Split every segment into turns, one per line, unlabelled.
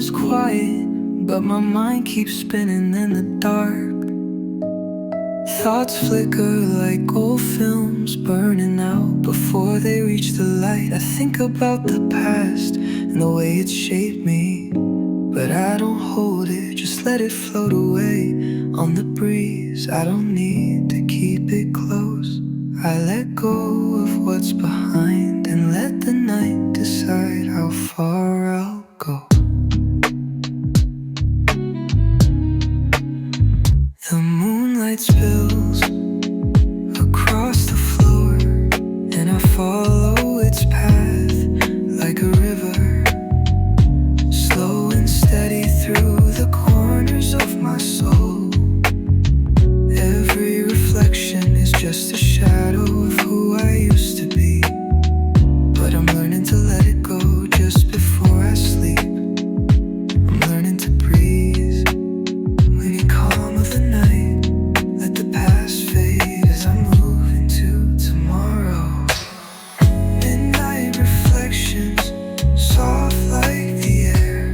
feels quiet, but my mind keeps spinning in the dark. Thoughts flicker like old films burning out before they reach the light. I think about the past and the way it shaped me, but I don't hold it, just let it float away on the breeze. I don't need to keep it close. I let go of what's behind and let the night decide how far I'll go. The moonlight spills across the floor, and I follow its path like a river, slow and steady through the corners of my soul. Every reflection is just a shadow of who I used to be, but I'm learning to let it go just before I sleep. I'm learning to breathe when you calm of the night. Let the past fade as I move into tomorrow. Midnight reflections, soft like the air.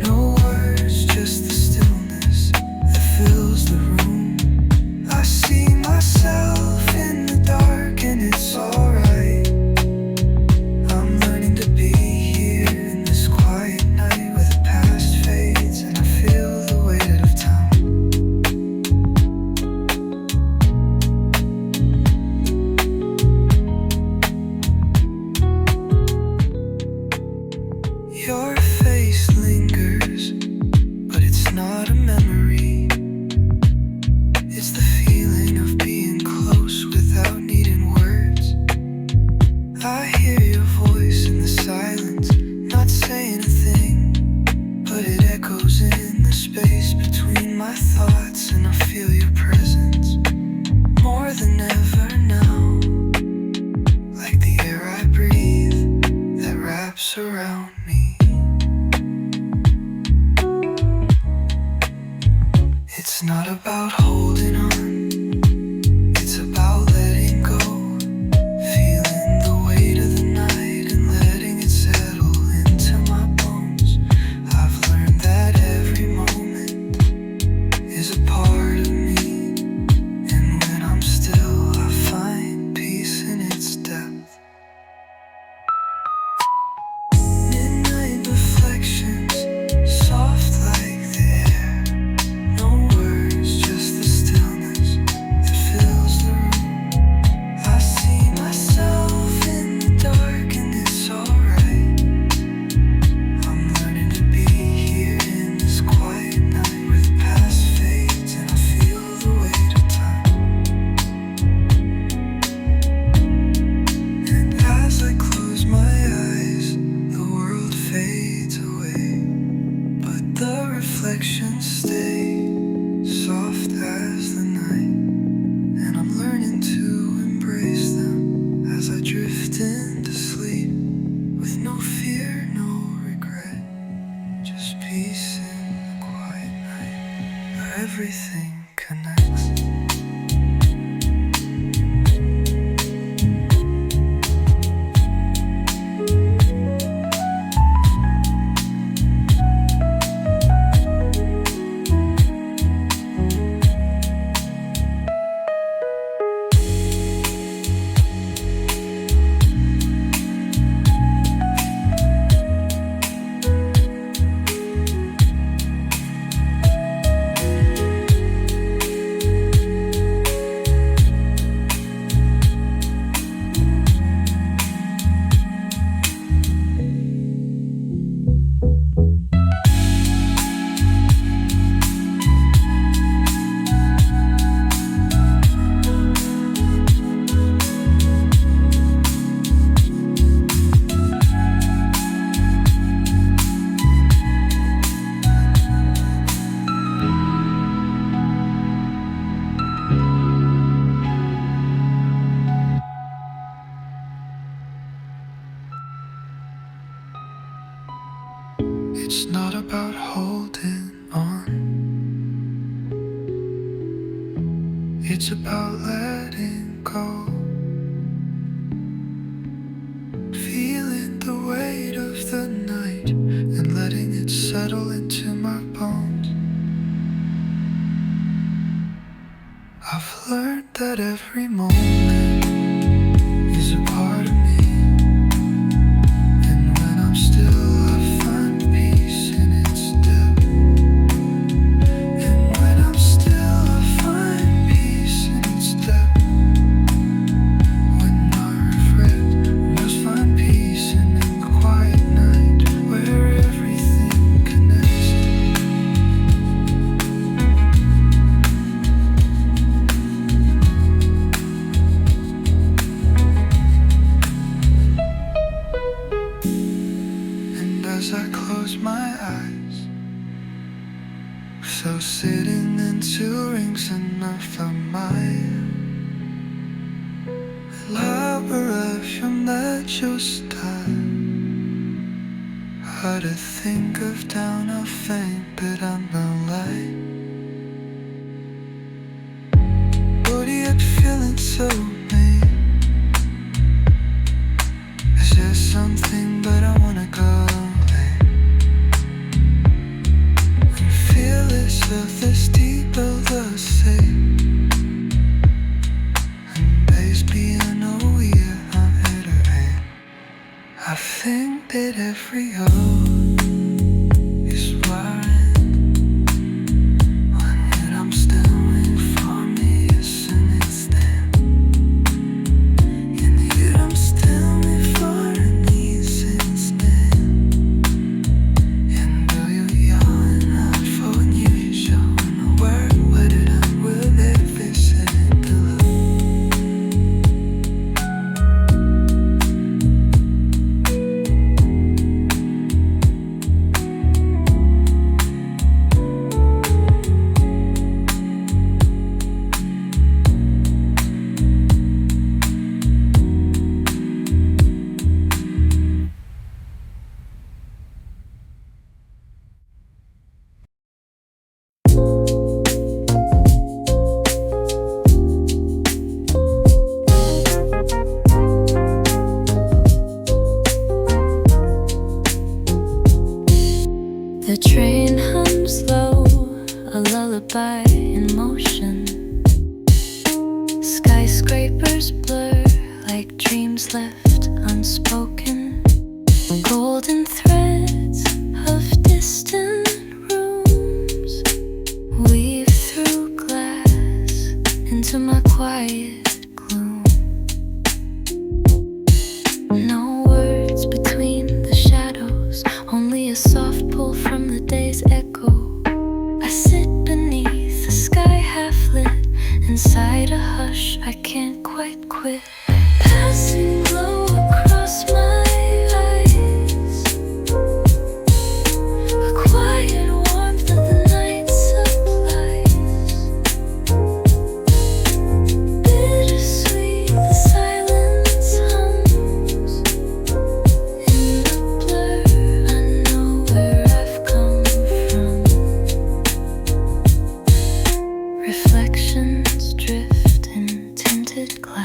No words, just the stillness that fills the room. I see myself in the dark and it's alright. I'm learning to be here in this quiet night where the past fades and I feel the weight of time. Your face lingers, but it's not a memory. It's the feeling of being close without needing words. I hear your voice in the silence, not saying a thing, but it echoes in the space between my thoughts, and I feel your presence more than ever now, like the air I breathe that wraps around me. It's not about holding on, it's about letting go, feeling the weight of the night and letting it settle into my bones. I've learned that every moment is a part of me, and when I'm still, I find peace in its depth. Midnight reflections, soft like the air. No words, just the stillness that fills the room. I see myself in the dark and it's alright. I'm learning to be here in this quiet night where the past fades and I feel the weight of time. And as I close my eyes, the world fades away, but the reflections stay soft as the night, and I'm learning to embrace them as I drift into sleep with no fear, no regret, just peace in the quiet night where everything connects. It's not about holding on, it's about letting go, feeling the weight of the night and letting it settle into my bones. I've learned that every moment is a part of me, and when I'm still I find peace in its depth. And when I'm still I find peace in its depth. When I reflect, I must find peace in the quiet night where everything connects. And as I close my eyes, so sitting into rings and I found my elaboration that just time. How to think of down a faint, but I'm not light. But yet feeling so mean. Is there something, but I wanna go away and feel it surface deep of the sea. And bass piano, yeah, I'm here to aim. I think that every hope is wiring. When yet I'm still waiting for me, yes, and it's there. And yet I'm still waiting for an easy instead. And though you're yelling out for unusual, and the word wetted up with every second below. The train hums low, a lullaby in motion. Skyscrapers blur like dreams left unspoken. Golden threads of distant rooms weave through glass into my quiet gloom. No words between the shadows, only a soft pull from the day's echo. I sit beneath the sky half lit, inside a hush I can't quite quit. Passing glow across my eyes, a quiet warmth that the night supplies. Bittersweet, the silence hums. In the blur, I know where I've come from. Reflections drift in tinted glass.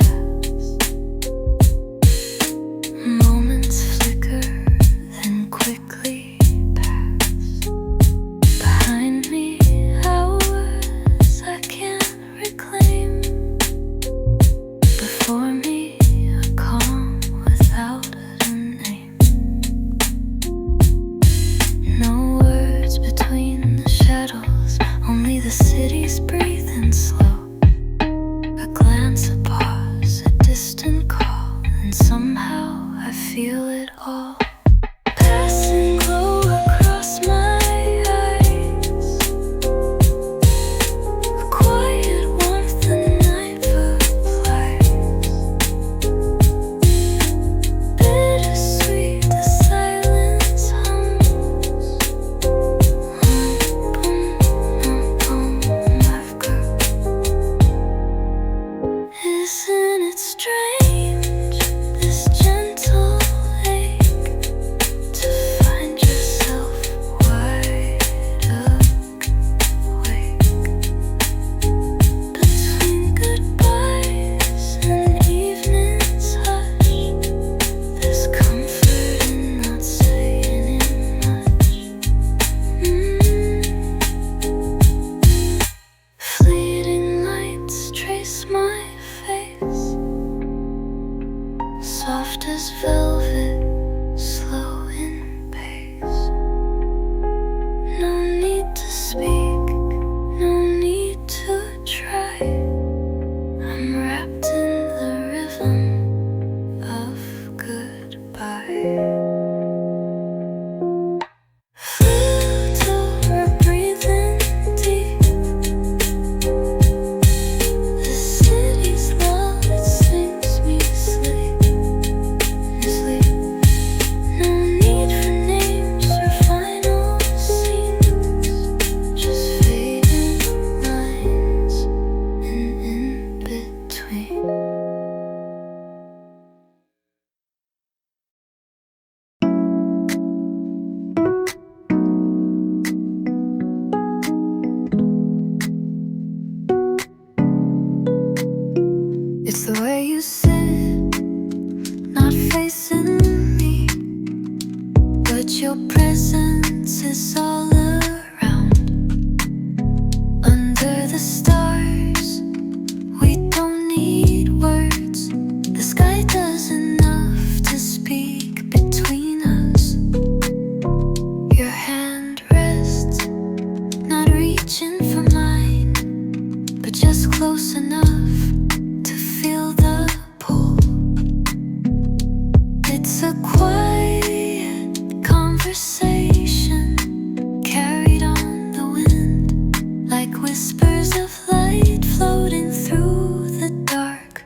whispers of light floating through the dark.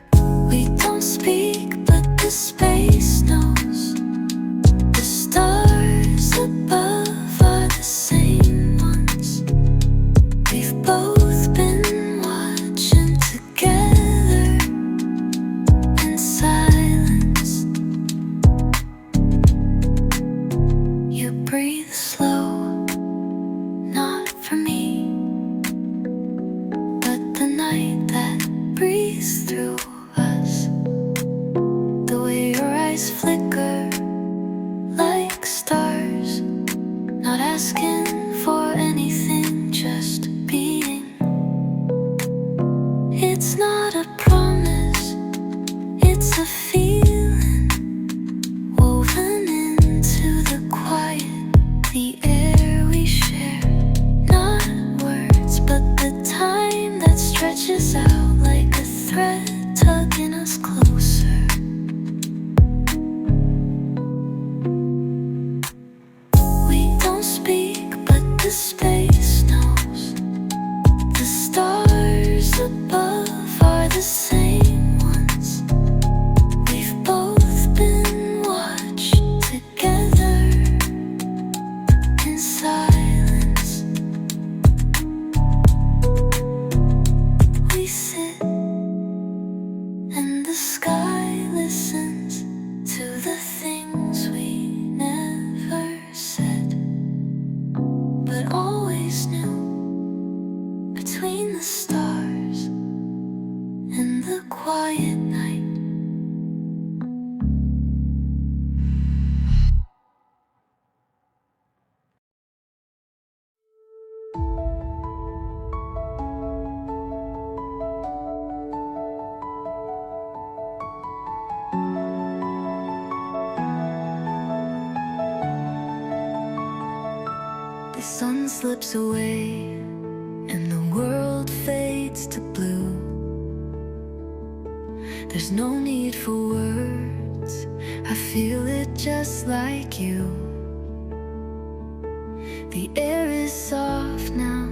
We don't speak, but the space knows. The stars above are the same ones. We've both been watching together in silence. You breathe slow, not for me, but the night that breathes through us. The way your eyes flicker like stars, not asking for anything, just being. It's not a promise, it's a feeling woven into the quiet, the air we share. Not words, but the time that stretches out like a thread tugging us closer. We don't speak, but the space knows. The stars above are the same ones. We've both been watched together in silence. We sit and the sky listens to the things we never said, but always knew between the stars and the quiet night. The sun slips away and the world fades to blue. There's no need for words, I feel it just like you. The air is soft now,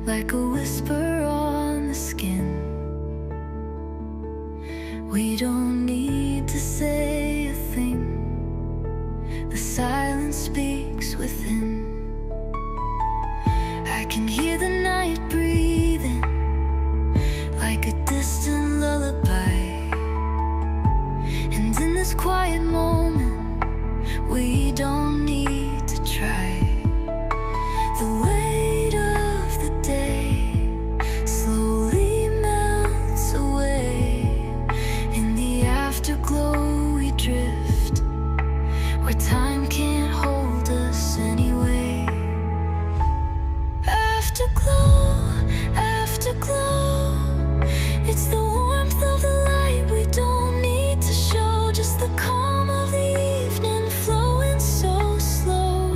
like a whisper on the skin. We don't need to say a thing, the silence speaks within. I can hear the night breathing like a distant lullaby. And in this quiet moment, we don't need to try. The weight of the day slowly melts away. In the afterglow we drift, where time can't hold us anyway. Afterglow, afterglow, it's the warmth of the light we don't need to show. Just the calm of the evening flowing so slow.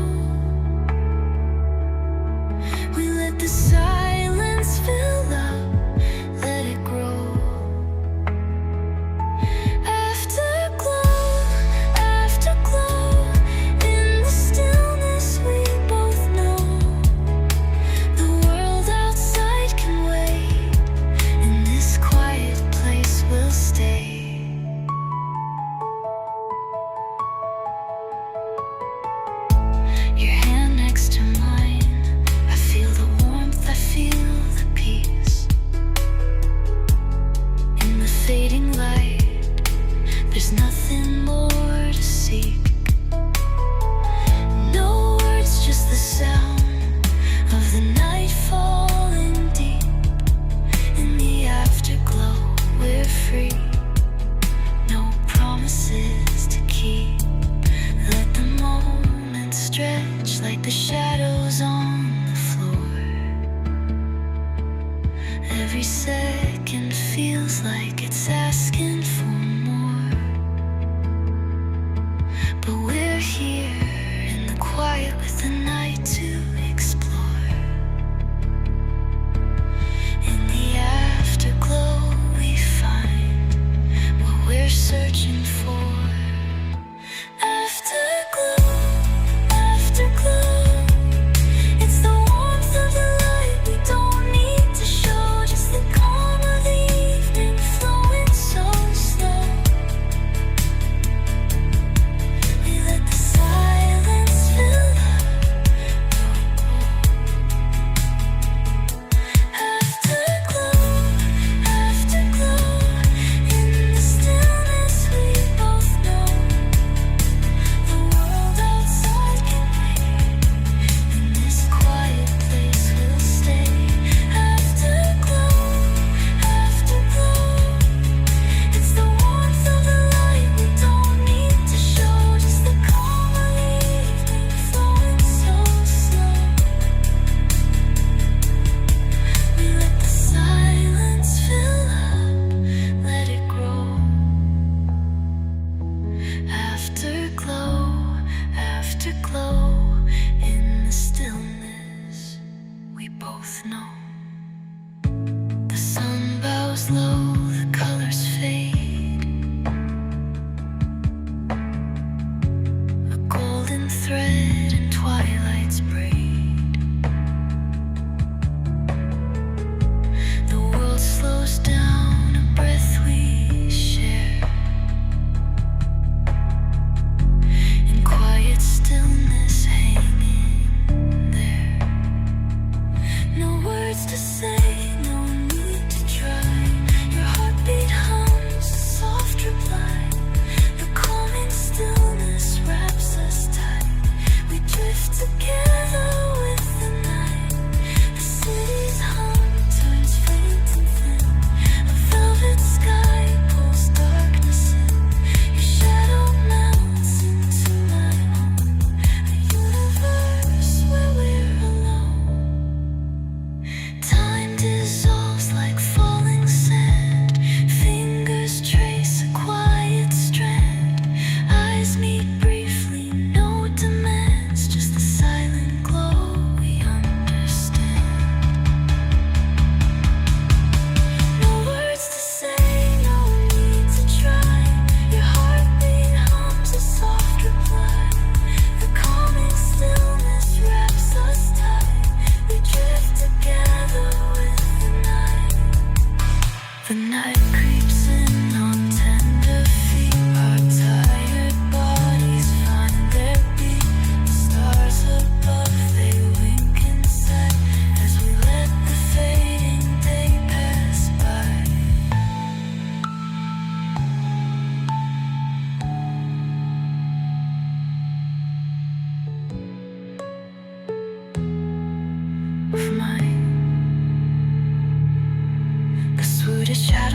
We let the silence fill up, let it grow. Afterglow, afterglow, in the stillness we both know. The world outside can wait, in this quiet place we'll stay. Your hand next to mine, I feel the warmth, I feel the peace. In the fading light, there's nothing more to seek. No words, just the sound of the night falling deep. In the afterglow, we're free. No promises to keep. Let the moment stretch like the shadows on the floor. Every second feels like it's asking for more. But we're here in the quiet with the night to explore. In the afterglow we find what we're searching for. Afterglow, afterglow, it's the warmth of the light we don't need to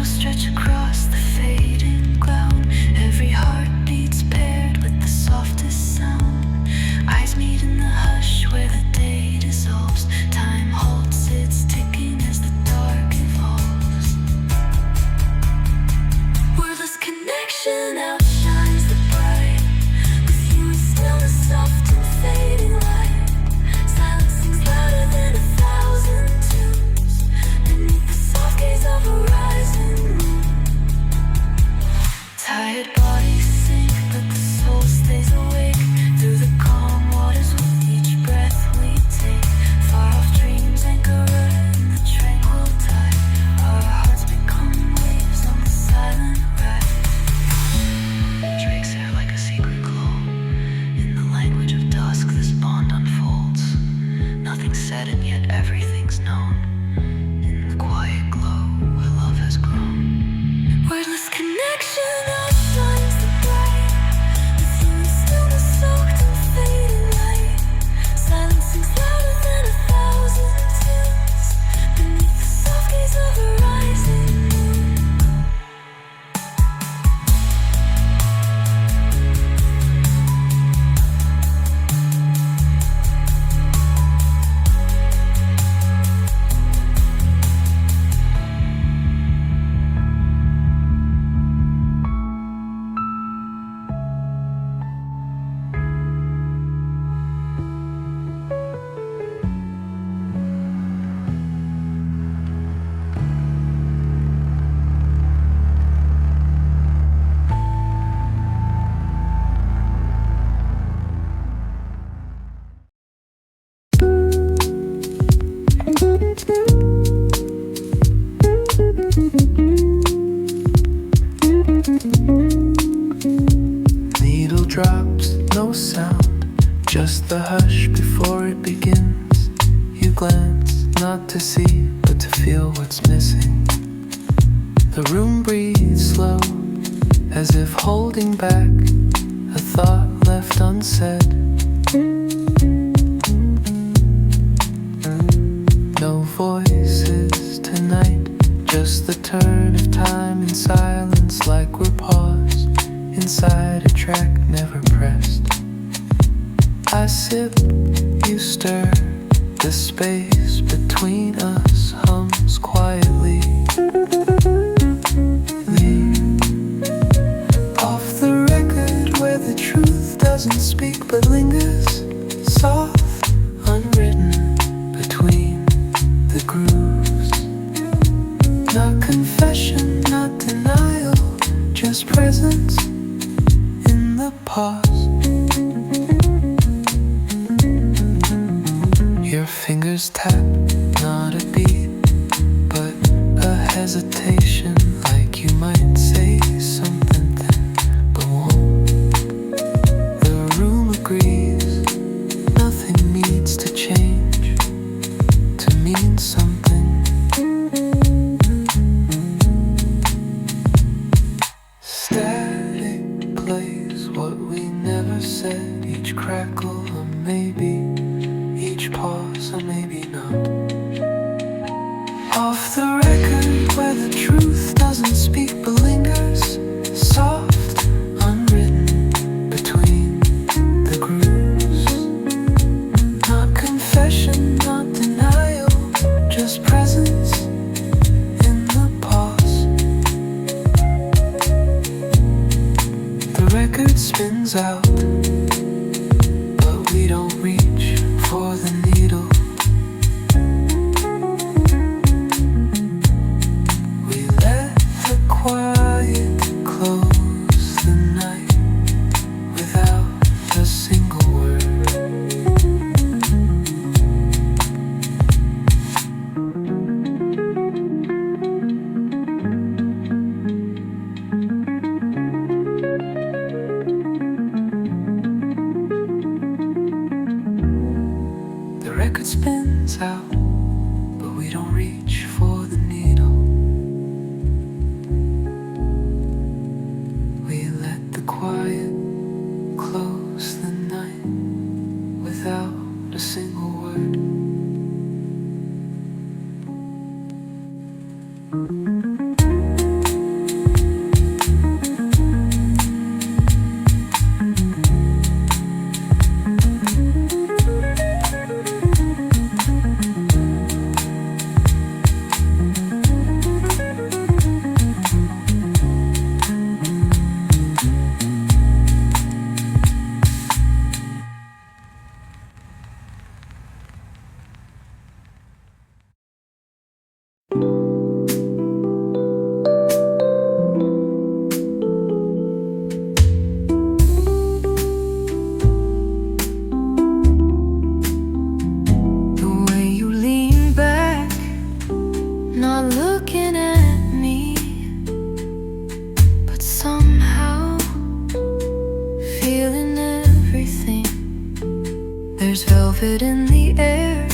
shadows stretch across the fading ground. Every heart beats paired with the softest sound. Eyes meet in the hush where the day dissolves. Time holds its ticking as the dark evolves. Wordless connection outshines the bright. With you it's still the soft and fading light. Silence sings louder than 1,000 tunes beneath the soft gaze of a rising moon. Tired bodies sink, but the soul stays awake through the calm waters with each breath we take. Far off dreams anchor in the tranquil tide. Our hearts become waves on the silent ride. Drakes hair like a secret glow. In the language of dusk, this bond unfolds. Nothing's said and yet everything's known. In the quiet glow where love has grown. Wordless connection outshines the bright. With you in stillness soaked in fading light. Silence sings louder than 1,000 tunes beneath the soft gaze of a rising moon. Needle drops, no sound, just the hush before it begins. You glance, not to see, but to feel what's missing. The room breathes slow, as if holding back a thought left unsaid. No voices tonight, just the turn of time in silence, like we're paused inside a track never pressed. I sip, you stir, the space between us hums quietly. Off the record where the truth doesn't speak but lingers, soft, unwritten between the grooves. Not confession, not denial, just presence in the pause. Your fingers tap, not a beat, but a hesitation, like you might say something then, but won't. The room agrees, nothing needs to change to mean something. Static plays what we never said, each crackle a maybe, each pause a maybe not. Off the record where the truth doesn't speak but lingers, soft, unwritten between the grooves. Not confession, not denial, just presence in the pause. The record spins out, but we don't reach for the needle. We let the quiet close the night without a single word. The record spins out, but we don't reach for the needle. We let the quiet close the night without a single word. not looking at me, but somehow feeling everything. There's velvet in the air,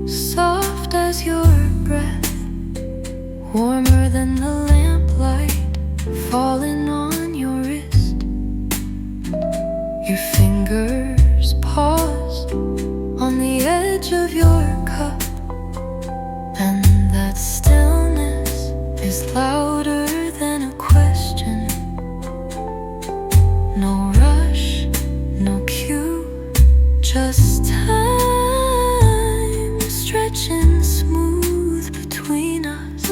soft as your breath, warmer than the lamplight falling on your wrist. Your fingers pause on the edge of your cup, and that stillness is louder than a question. No rush, no cue, just time stretching smooth between us.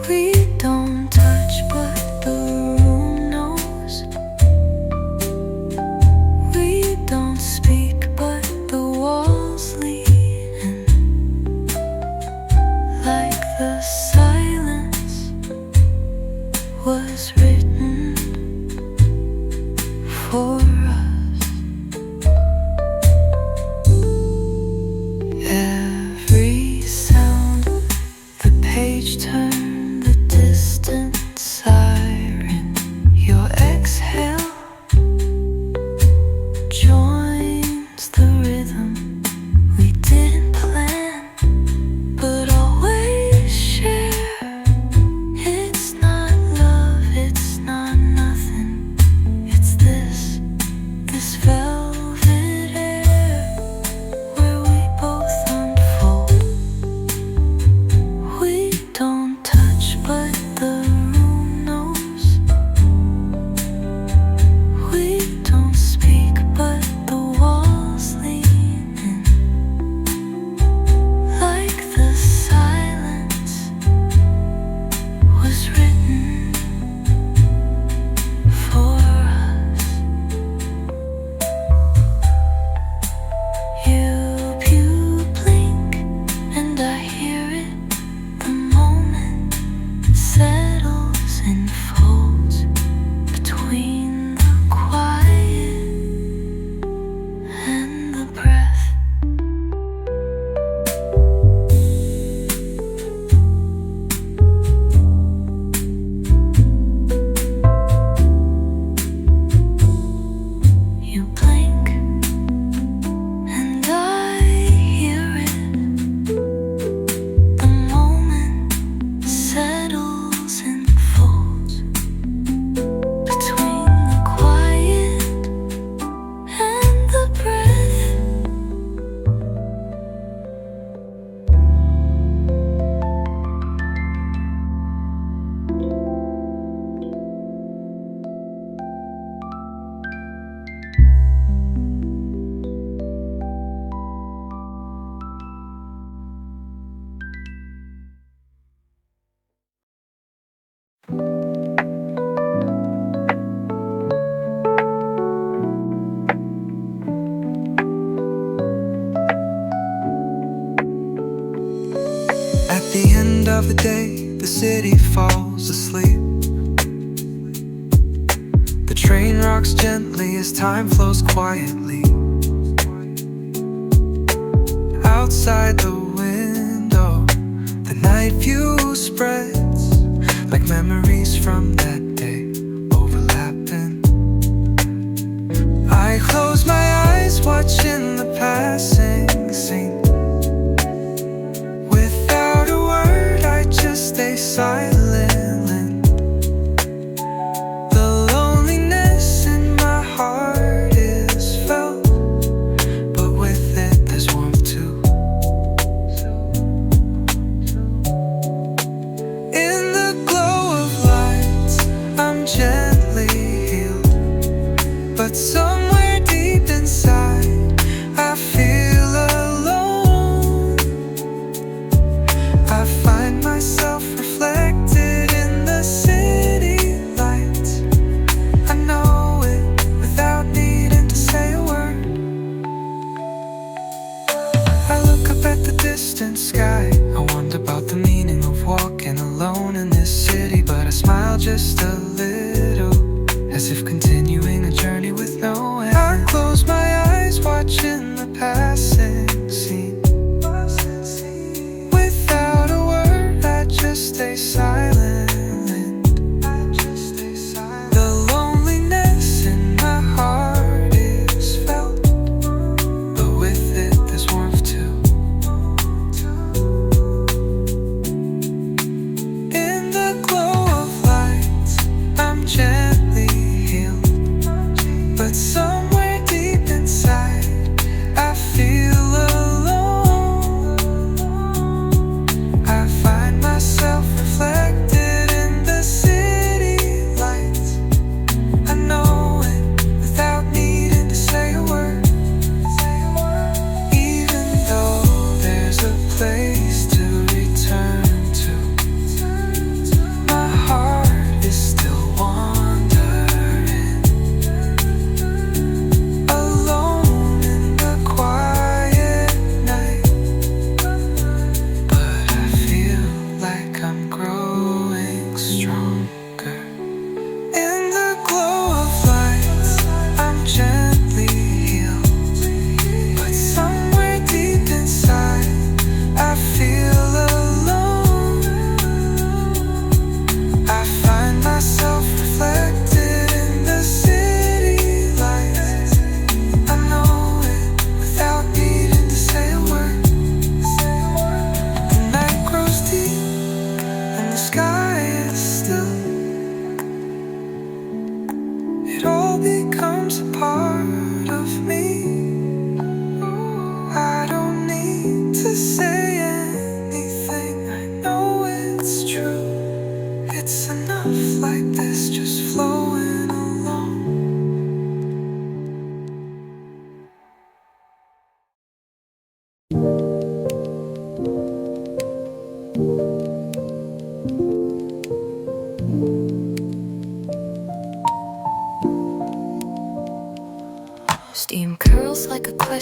We don't touch, but the room knows. We don't speak, but the walls lean, like the silence was written for us. Every sound, the page turn, the distant siren, your exhale joins the rhythm we didn't plan, but always share. It's not love, it's not nothing, it's this velvet air where we both unfold. We don't touch, but the room knows. We don't speak, but the walls lean in, like the silence was written for us. You blink and I hear it. The moment settles and folds between the quiet and the breath. You blink and I hear it. The moment settles and folds between the quiet and the breath.
At the end of the day, the city falls asleep. The train rocks gently as time flows quietly. Outside the window, the night view spreads like memories from that day overlapping. I close my eyes watching the passing scene. Without a word, I just stay silent. The loneliness in my heart is felt, but with it there's warmth too. In the glow of lights, I'm gently healed, but somewhere deep inside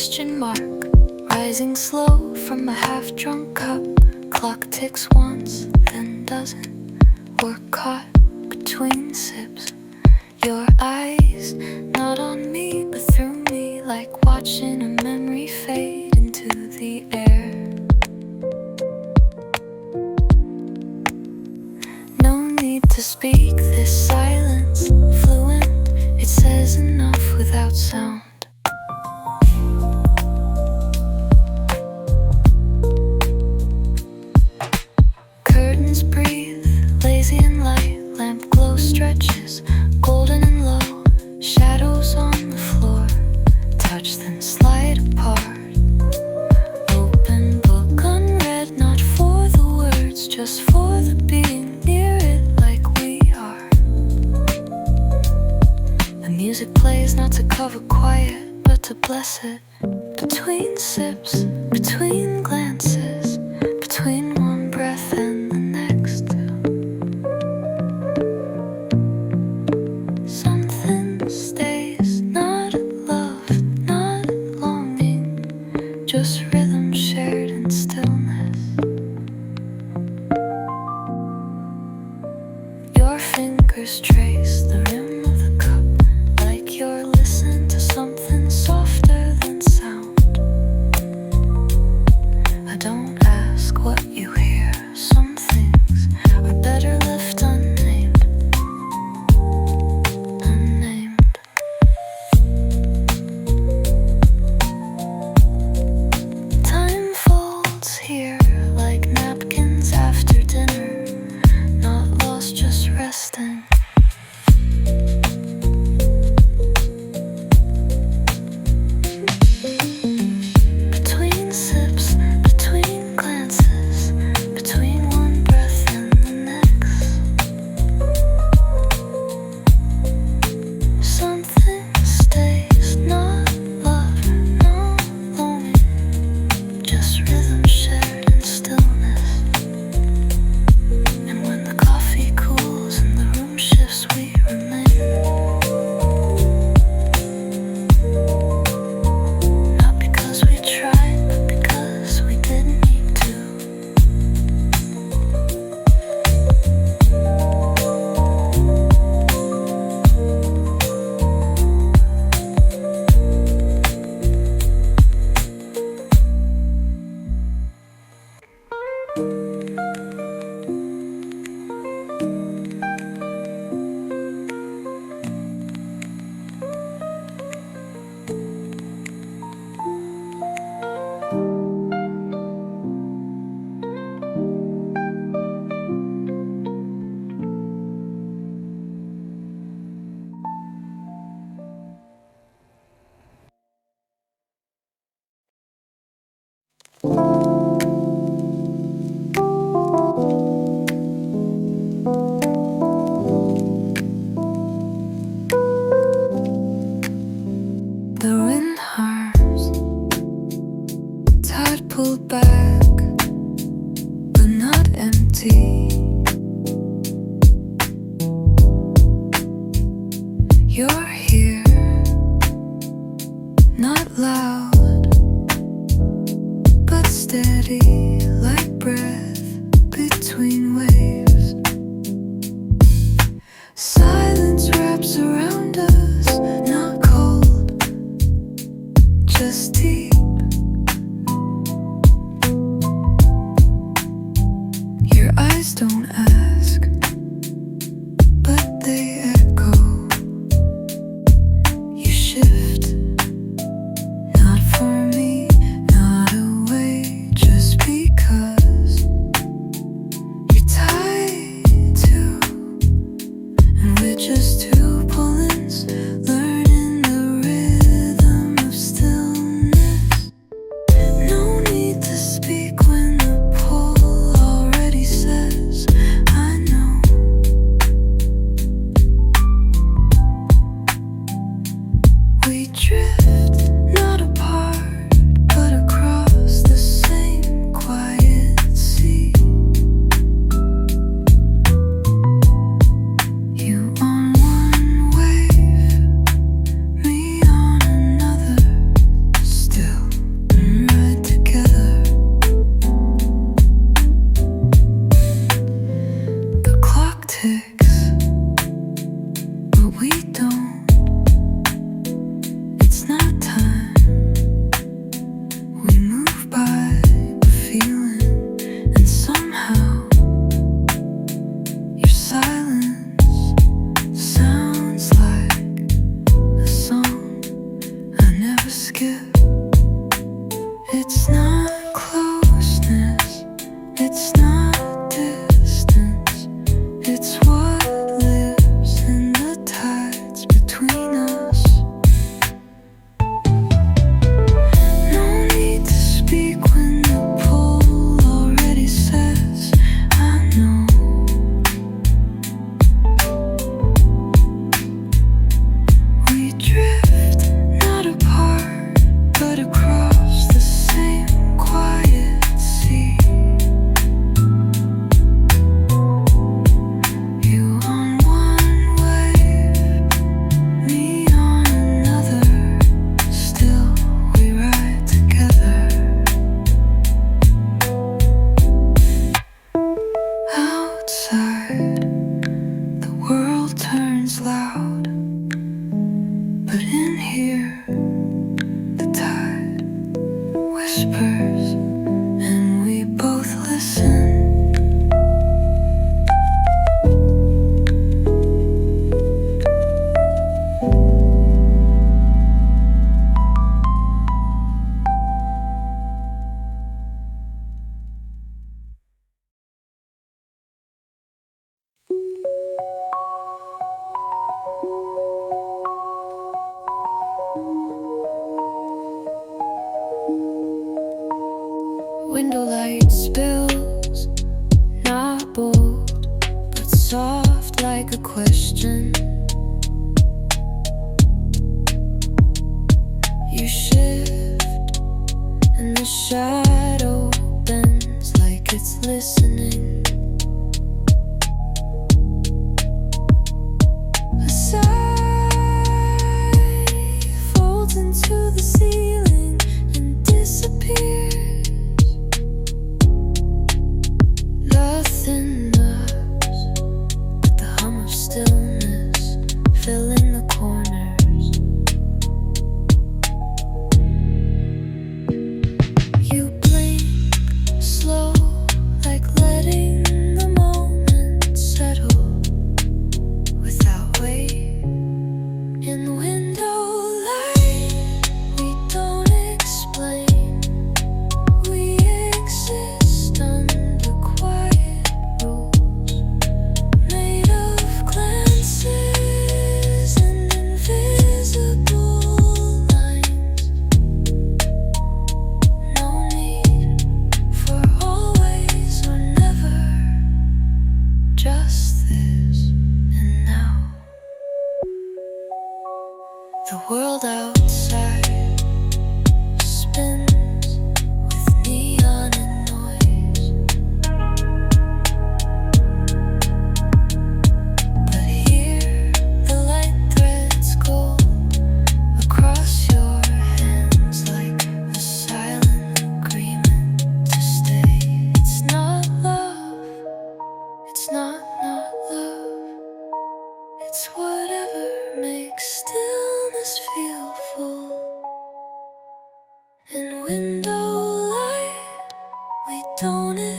question mark, rising slow from a half-drunk cup. Clock ticks once, then doesn't. We're caught between sips. Your eyes, not on me, but through me, like watching a memory fade into the air. No need to speak, this silence, fluent, it says enough without sound. Curtains breathe, lazy and light, lamp glow stretches, golden and low, shadows on the floor, touch then slide apart. Open book unread, not for the words, just for the being near it like we are. The music plays not to cover quiet, but to bless it. Between sips, between glances, between one breath and the next. Something stays, not love, not longing, just rhythm shared in stillness. Your fingers trace the rim of the cup, like you're listening to something softer than sound. I don't ask what you hear, some things are better left unnamed. Unnamed. Time folds here like napkins after dinner, not lost, just resting. Between sips, between glances, between one breath and the next. Something stays, not love, no longing, just rhythm shared in stillness. And when the coffee cools and the room shifts, we remain. Not because we tried, but because we didn't need to. The wind hums, tide pulled back, but not empty. You're here, not loud, but steady like breath between waves. Silence wraps around us, not cold, just deep. Your eyes don't ask, but they echo. You shift, not for me, not away, just because you're tied to, and we're just two pull-ins, learning the rhythm of stillness. No need to speak when the pull already says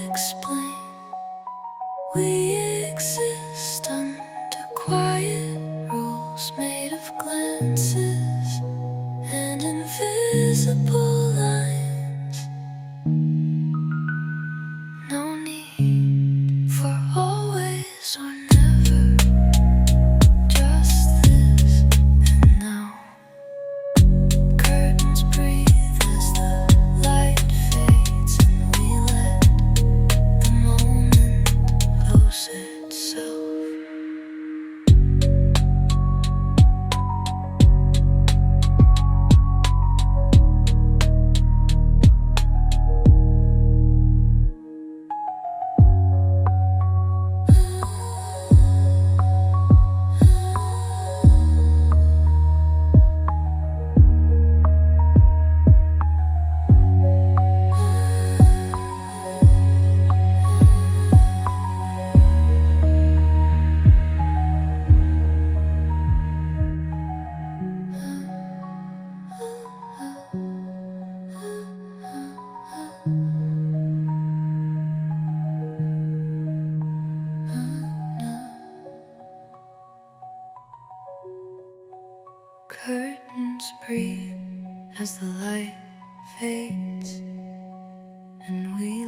explain. We exist under quiet rules made of glances and invisible lines. No need for always or never, just this and now. Curtains breathe as the light fades and we let the moment lose itself. Curtains breathe as the light fades and we